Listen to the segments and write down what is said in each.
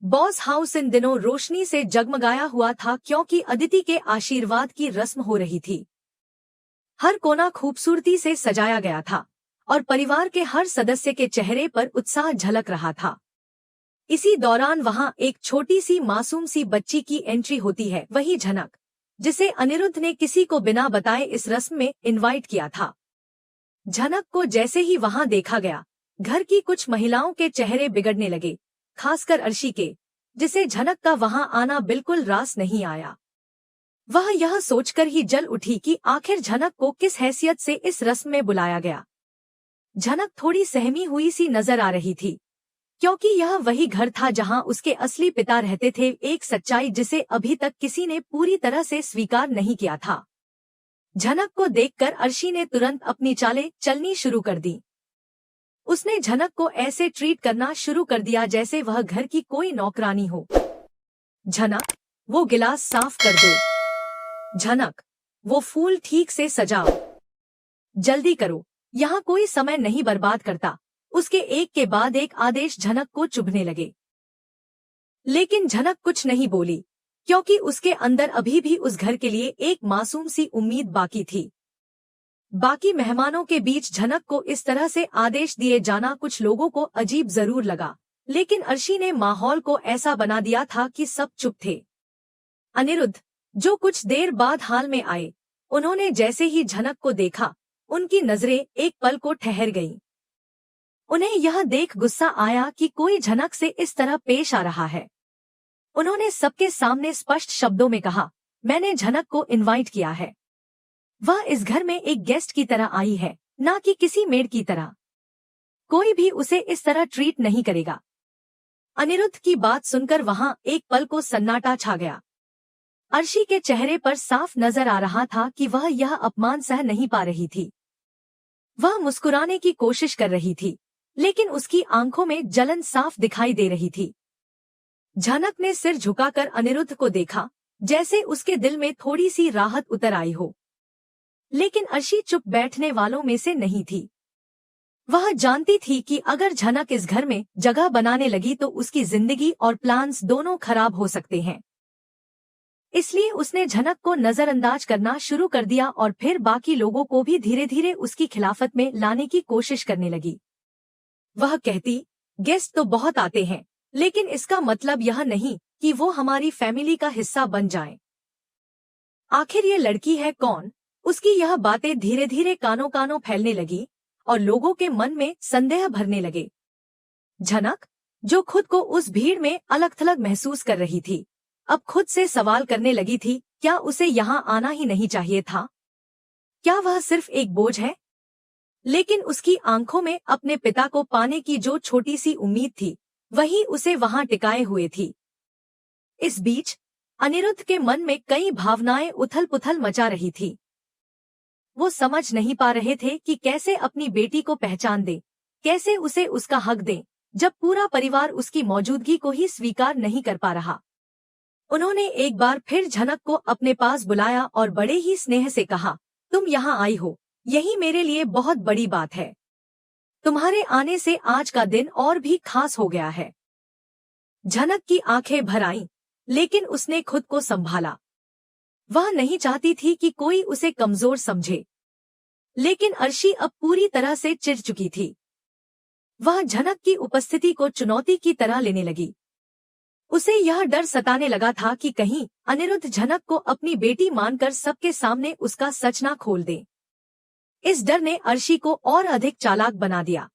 Boss house in दिनों रोशनी से जगमगाया हुआ था क्योंकि अदिति के आशीर्वाद की रस्म हो रही थी। हर कोना खूबसूरती से सजाया गया था और परिवार के हर सदस्य के चेहरे पर उत्साह झलक रहा था। इसी दौरान वहां एक छोटी सी मासूम सी बच्ची की एंट्री होती है, वही झनक, जिसे अनिरुद्ध ने किसी को बिना बताए इस रस्म में इनवाइट किया था। झनक को जैसे ही वहां देखा गया, घर की कुछ महिलाओं के चेहरे बिगड़ने लगे, खासकर अर्शी के, जिसे झनक का वहां आना बिल्कुल रास नहीं आया। वह यह सोचकर ही जल उठी कि आखिर झनक को किस हैसियत से इस रस्म में बुलाया गया। झनक थोड़ी सहमी हुई सी नजर आ रही थी, क्योंकि यह वही घर था जहां उसके असली पिता रहते थे, एक सच्चाई जिसे अभी तक किसी ने पूरी तरह से स्वीकार नहीं किया था। झनक को देखकर अर्शी ने तुरंत अपनी चालें चलनी शुरू कर दी। उसने झनक को ऐसे ट्रीट करना शुरू कर दिया जैसे वह घर की कोई नौकरानी हो। झनक, वो गिलास साफ कर दो। झनक, वो फूल ठीक से सजाओ। जल्दी करो, यहाँ कोई समय नहीं बर्बाद करता। उसके एक के बाद एक आदेश झनक को चुभने लगे। लेकिन झनक कुछ नहीं बोली, क्योंकि उसके अंदर अभी भी उस घर के लिए एक मासूम सी उम्मीद बाकी थी। बाकी मेहमानों के बीच झनक को इस तरह से आदेश दिए जाना कुछ लोगों को अजीब जरूर लगा, लेकिन अर्शी ने माहौल को ऐसा बना दिया था कि सब चुप थे। अनिरुद्ध, जो कुछ देर बाद हाल में आए, उन्होंने जैसे ही झनक को देखा, उनकी नजरें एक पल को ठहर गईं। उन्हें यह देख गुस्सा आया कि कोई झनक से इस तरह पेश आ रहा है। उन्होंने सबके सामने स्पष्ट शब्दों में कहा, मैंने झनक को इनवाइट किया है। वह इस घर में एक गेस्ट की तरह आई है, ना कि किसी मेड की तरह। कोई भी उसे इस तरह ट्रीट नहीं करेगा। अनिरुद्ध की बात सुनकर वहां एक पल को सन्नाटा छा गया। अर्शी के चेहरे पर साफ नजर आ रहा था कि वह यह अपमान सह नहीं पा रही थी। वह मुस्कुराने की कोशिश कर रही थी, लेकिन उसकी आंखों में जलन साफ दिखाई दे रही थी। झनक ने सिर झुकाकर अनिरुद्ध को देखा, जैसे उसके दिल में थोड़ी सी राहत उतर आई हो। लेकिन अर्शी चुप बैठने वालों में से नहीं थी। वह जानती थी कि अगर झनक इस घर में जगह बनाने लगी तो उसकी जिंदगी और प्लान्स दोनों खराब हो सकते हैं। इसलिए उसने झनक को नजरअंदाज करना शुरू कर दिया और फिर बाकी लोगों को भी धीरे धीरे उसकी खिलाफत में लाने की कोशिश करने लगी। वह कहती, गेस्ट तो बहुत आते हैं, लेकिन इसका मतलब यह नहीं कि वो हमारी फैमिली का हिस्सा बन जाएं। आखिर ये लड़की है कौन? उसकी यह बातें धीरे धीरे कानों कानों फैलने लगी और लोगों के मन में संदेह भरने लगे। झनक, जो खुद को उस भीड़ में अलग थलग महसूस कर रही थी, अब खुद से सवाल करने लगी थी, क्या उसे यहाँ आना ही नहीं चाहिए था? क्या वह सिर्फ एक बोझ है? लेकिन उसकी आंखों में अपने पिता को पाने की जो छोटी सी उम्मीद थी, वही उसे वहां टिकाए हुए थी। इस बीच अनिरुद्ध के मन में कई भावनाएं उथल पुथल मचा रही थी। वो समझ नहीं पा रहे थे कि कैसे अपनी बेटी को पहचान दें, कैसे उसे उसका हक दें, जब पूरा परिवार उसकी मौजूदगी को ही स्वीकार नहीं कर पा रहा। उन्होंने एक बार फिर झनक को अपने पास बुलाया और बड़े ही स्नेह से कहा, तुम यहाँ आई हो, यही मेरे लिए बहुत बड़ी बात है। तुम्हारे आने से आज का दिन और भी खास हो गया है। झनक की आंखें भर आईं, लेकिन उसने खुद को संभाला। वह नहीं चाहती थी कि कोई उसे कमजोर समझे। लेकिन अर्शी अब पूरी तरह से चिढ़ चुकी थी। वह झनक की उपस्थिति को चुनौती की तरह लेने लगी। उसे यह डर सताने लगा था कि कहीं अनिरुद्ध झनक को अपनी बेटी मानकर सबके सामने उसका सच ना खोल दे। इस डर ने अर्शी को और अधिक चालाक बना दिया।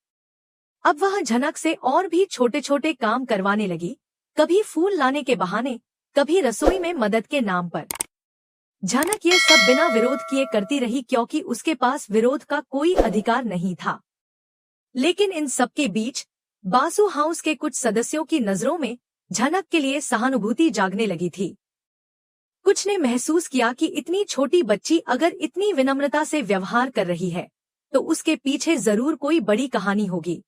अब वह झनक से और भी छोटे छोटे काम करवाने लगी, कभी फूल लाने के बहाने, कभी रसोई में मदद के नाम पर। झनक ये सब बिना विरोध किए करती रही, क्योंकि उसके पास विरोध का कोई अधिकार नहीं था। लेकिन इन सबके बीच बासु हाउस के कुछ सदस्यों की नजरों में झनक के लिए सहानुभूति जागने लगी थी। कुछ ने महसूस किया कि इतनी छोटी बच्ची अगर इतनी विनम्रता से व्यवहार कर रही है, तो उसके पीछे जरूर कोई बड़ी कहानी होगी।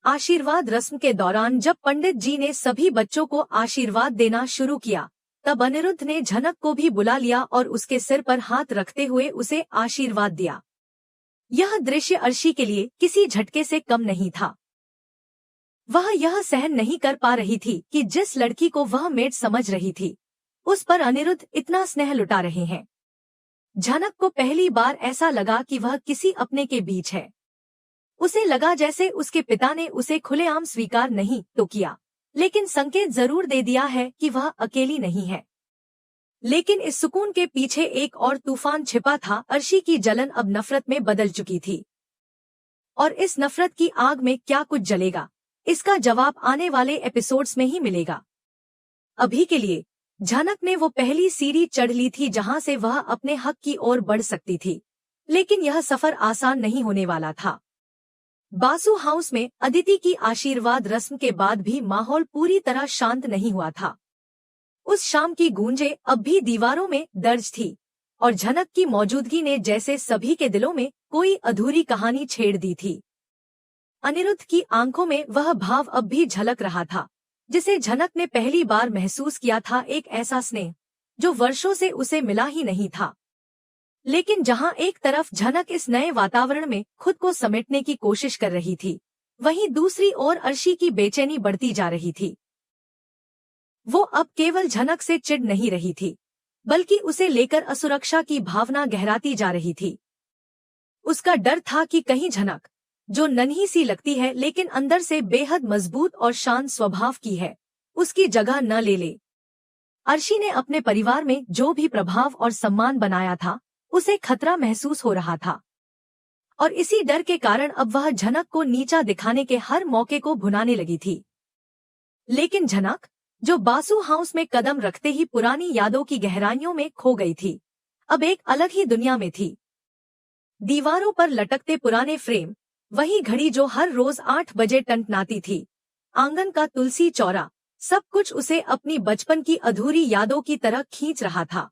आशीर्वाद रस्म के दौरान जब पंडित जी ने सभी बच्चों को आशीर्वाद देना शुरू किया, तब अनिरुद्ध ने झनक को भी बुला लिया और उसके सिर पर हाथ रखते हुए उसे आशीर्वाद दिया। यह दृश्य अर्शी के लिए किसी झटके से कम नहीं था। वह यह सहन नहीं कर पा रही थी कि जिस लड़की को वह मेड समझ रही थी, उस पर अनिरुद्ध इतना स्नेह लुटा रहे हैं। झनक को पहली बार ऐसा लगा कि वह किसी अपने के बीच है। उसे लगा जैसे उसके पिता ने उसे खुलेआम स्वीकार नहीं तो किया, लेकिन संकेत जरूर दे दिया है कि वह अकेली नहीं है। लेकिन इस सुकून के पीछे एक और तूफान छिपा था। अर्शी की जलन अब नफरत में बदल चुकी थी, और इस नफरत की आग में क्या कुछ जलेगा, इसका जवाब आने वाले एपिसोड्स में ही मिलेगा। अभी के लिए झनक ने वो पहली सीढ़ी चढ़ ली थी जहां से वह अपने हक की ओर बढ़ सकती थी, लेकिन यह सफर आसान नहीं होने वाला था। बासु हाउस में अदिति की आशीर्वाद रस्म के बाद भी माहौल पूरी तरह शांत नहीं हुआ था। उस शाम की गूंजें अब भी दीवारों में दर्ज थी, और झनक की मौजूदगी ने जैसे सभी के दिलों में कोई अधूरी कहानी छेड़ दी थी। अनिरुद्ध की आंखों में वह भाव अब भी झलक रहा था जिसे झनक ने पहली बार महसूस किया था, एक ऐसा स्नेह जो वर्षों से उसे मिला ही नहीं था। लेकिन जहां एक तरफ झनक इस नए वातावरण में खुद को समेटने की कोशिश कर रही थी, वहीं दूसरी ओर अर्शी की बेचैनी बढ़ती जा रही थी। वो अब केवल झनक से चिढ़ नहीं रही थी, बल्कि उसे लेकर असुरक्षा की भावना गहराती जा रही थी। उसका डर था कि कहीं झनक, जो नन्ही सी लगती है लेकिन अंदर से बेहद मजबूत और शांत स्वभाव की है, उसकी जगह न ले ले। अर्शी ने अपने परिवार में जो भी प्रभाव और सम्मान बनाया था, उसे खतरा महसूस हो रहा था, और इसी डर के कारण अब वह झनक को नीचा दिखाने के हर मौके को भुनाने लगी थी। लेकिन झनक, जो बासु हाउस में कदम रखते ही पुरानी यादों की गहराइयों में खो गई थी, अब एक अलग ही दुनिया में थी। दीवारों पर लटकते पुराने फ्रेम, वही घड़ी जो हर रोज 8 बजे टंटनाती थी, आंगन का तुलसी चौरा, सब कुछ उसे अपनी बचपन की अधूरी यादों की तरह खींच रहा था।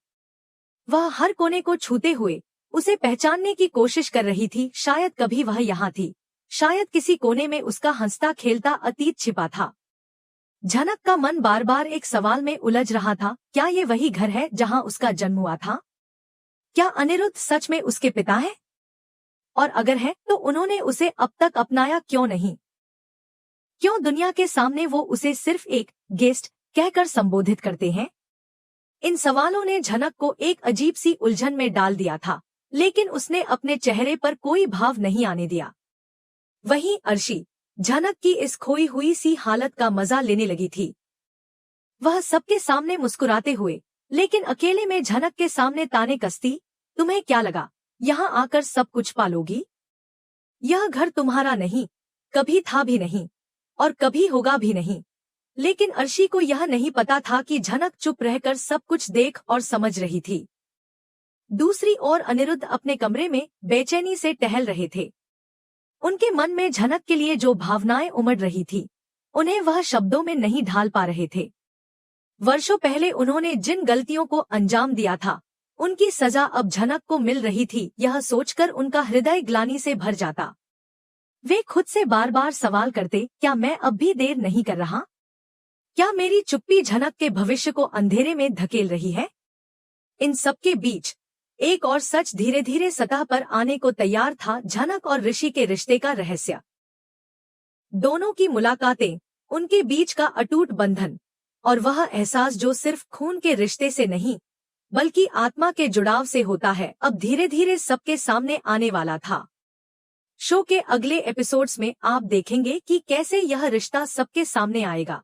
वह हर कोने को छूते हुए उसे पहचानने की कोशिश कर रही थी। शायद कभी वह यहाँ थी, शायद किसी कोने में उसका हंसता खेलता अतीत छिपा था। झनक का मन बार बार एक सवाल में उलझ रहा था, क्या ये वही घर है जहां उसका जन्म हुआ था? क्या अनिरुद्ध सच में उसके पिता है? और अगर है तो उन्होंने उसे अब तक अपनाया क्यों नहीं? क्यों दुनिया के सामने वो उसे सिर्फ एक गेस्ट कहकर संबोधित करते हैं? इन सवालों ने झनक को एक अजीब सी उलझन में डाल दिया था, लेकिन उसने अपने चेहरे पर कोई भाव नहीं आने दिया। वहीं अर्शी झनक की इस खोई हुई सी हालत का मजा लेने लगी थी। वह सबके सामने मुस्कुराते हुए, लेकिन अकेले में झनक के सामने ताने कसती, तुम्हें क्या लगा यहाँ आकर सब कुछ पालोगी? यह घर तुम्हारा नहीं, कभी था भी नहीं, और कभी होगा भी नहीं। लेकिन अर्शी को यह नहीं पता था कि झनक चुप रहकर सब कुछ देख और समझ रही थी। दूसरी ओर अनिरुद्ध अपने कमरे में बेचैनी से टहल रहे थे। उनके मन में झनक के लिए जो भावनाएं उमड़ रही थी, उन्हें वह शब्दों में नहीं ढाल पा रहे थे। वर्षों पहले उन्होंने जिन गलतियों को अंजाम दिया था, उनकी सजा अब झनक को मिल रही थी। यह सोचकर उनका हृदय ग्लानि से भर जाता। वे खुद से बार बार सवाल करते, क्या मैं अब भी देर नहीं कर रहा? क्या मेरी चुप्पी झनक के भविष्य को अंधेरे में धकेल रही है? इन सबके बीच एक और सच धीरे धीरे सतह पर आने को तैयार था, झनक और ऋषि के रिश्ते का रहस्य। दोनों की मुलाकातें, उनके बीच का अटूट बंधन, और वह एहसास जो सिर्फ खून के रिश्ते से नहीं बल्कि आत्मा के जुड़ाव से होता है, अब धीरे धीरे सबके सामने आने वाला था। शो के अगले एपिसोड्स में आप देखेंगे कि कैसे यह रिश्ता सबके सामने आएगा।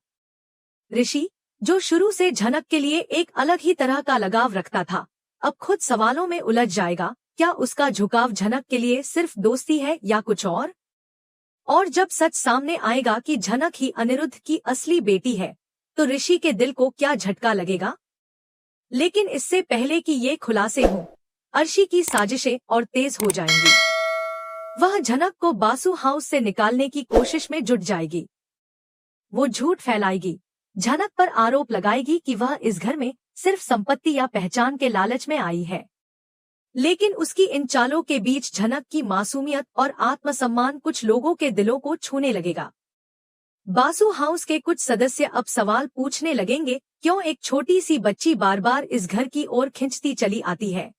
ऋषि, जो शुरू से झनक के लिए एक अलग ही तरह का लगाव रखता था, अब खुद सवालों में उलझ जाएगा। क्या उसका झुकाव झनक के लिए सिर्फ दोस्ती है या कुछ और? और जब सच सामने आएगा कि झनक ही अनिरुद्ध की असली बेटी है, तो ऋषि के दिल को क्या झटका लगेगा? लेकिन इससे पहले कि ये खुलासे हों, अर्शी की साजिशें और तेज हो जाएंगी। वह झनक को बासु हाउस से निकालने की कोशिश में जुट जाएगी। वो झूठ फैलाएगी, झनक पर आरोप लगाएगी कि वह इस घर में सिर्फ संपत्ति या पहचान के लालच में आई है। लेकिन उसकी इन चालों के बीच झनक की मासूमियत और आत्मसम्मान कुछ लोगों के दिलों को छूने लगेगा। बासु हाउस के कुछ सदस्य अब सवाल पूछने लगेंगे, क्यों एक छोटी सी बच्ची बार बार इस घर की ओर खिंचती चली आती है?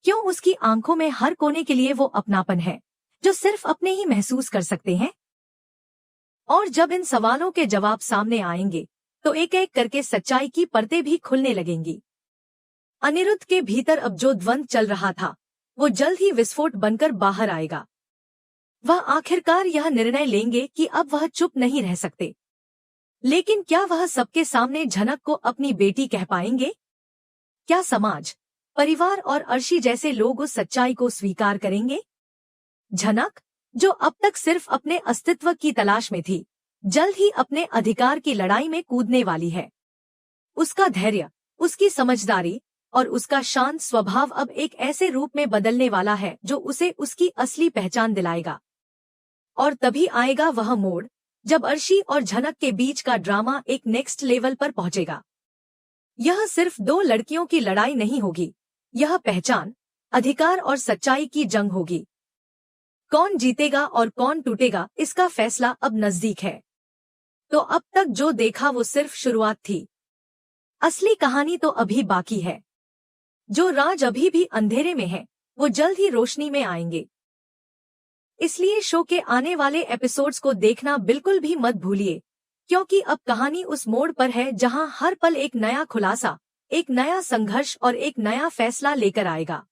क्यों उसकी आंखों में हर कोने के लिए वो अपनापन है जो सिर्फ अपने ही महसूस कर सकते हैं? और जब इन सवालों के जवाब सामने आएंगे तो एक एक करके सच्चाई की परतें भी खुलने लगेंगी। अनिरुद्ध के भीतर अब जो द्वंद्व चल रहा था वो जल्द ही विस्फोट बनकर बाहर आएगा। वह आखिरकार यह निर्णय लेंगे कि अब वह चुप नहीं रह सकते। लेकिन क्या वह सबके सामने झनक को अपनी बेटी कह पाएंगे? क्या समाज, परिवार और अर्शी जैसे लोग उस सच्चाई को स्वीकार करेंगे? झनक, जो अब तक सिर्फ अपने अस्तित्व की तलाश में थी, जल्द ही अपने अधिकार की लड़ाई में कूदने वाली है। उसका धैर्य, उसकी समझदारी और उसका शांत स्वभाव अब एक ऐसे रूप में बदलने वाला है जो उसे उसकी असली पहचान दिलाएगा। और तभी आएगा वह मोड़ जब अर्शी और झनक के बीच का ड्रामा एक नेक्स्ट लेवल पर पहुंचेगा। यह सिर्फ दो लड़कियों की लड़ाई नहीं होगी, यह पहचान, अधिकार और सच्चाई की जंग होगी। कौन जीतेगा और कौन टूटेगा, इसका फैसला अब नजदीक है। तो अब तक जो देखा वो सिर्फ शुरुआत थी। असली कहानी तो अभी बाकी है। जो राज अभी भी अंधेरे में है वो जल्द ही रोशनी में आएंगे। इसलिए शो के आने वाले एपिसोड्स को देखना बिल्कुल भी मत भूलिए, क्योंकि अब कहानी उस मोड़ पर है जहां हर पल एक नया खुलासा, एक नया संघर्ष और एक नया फैसला लेकर आएगा।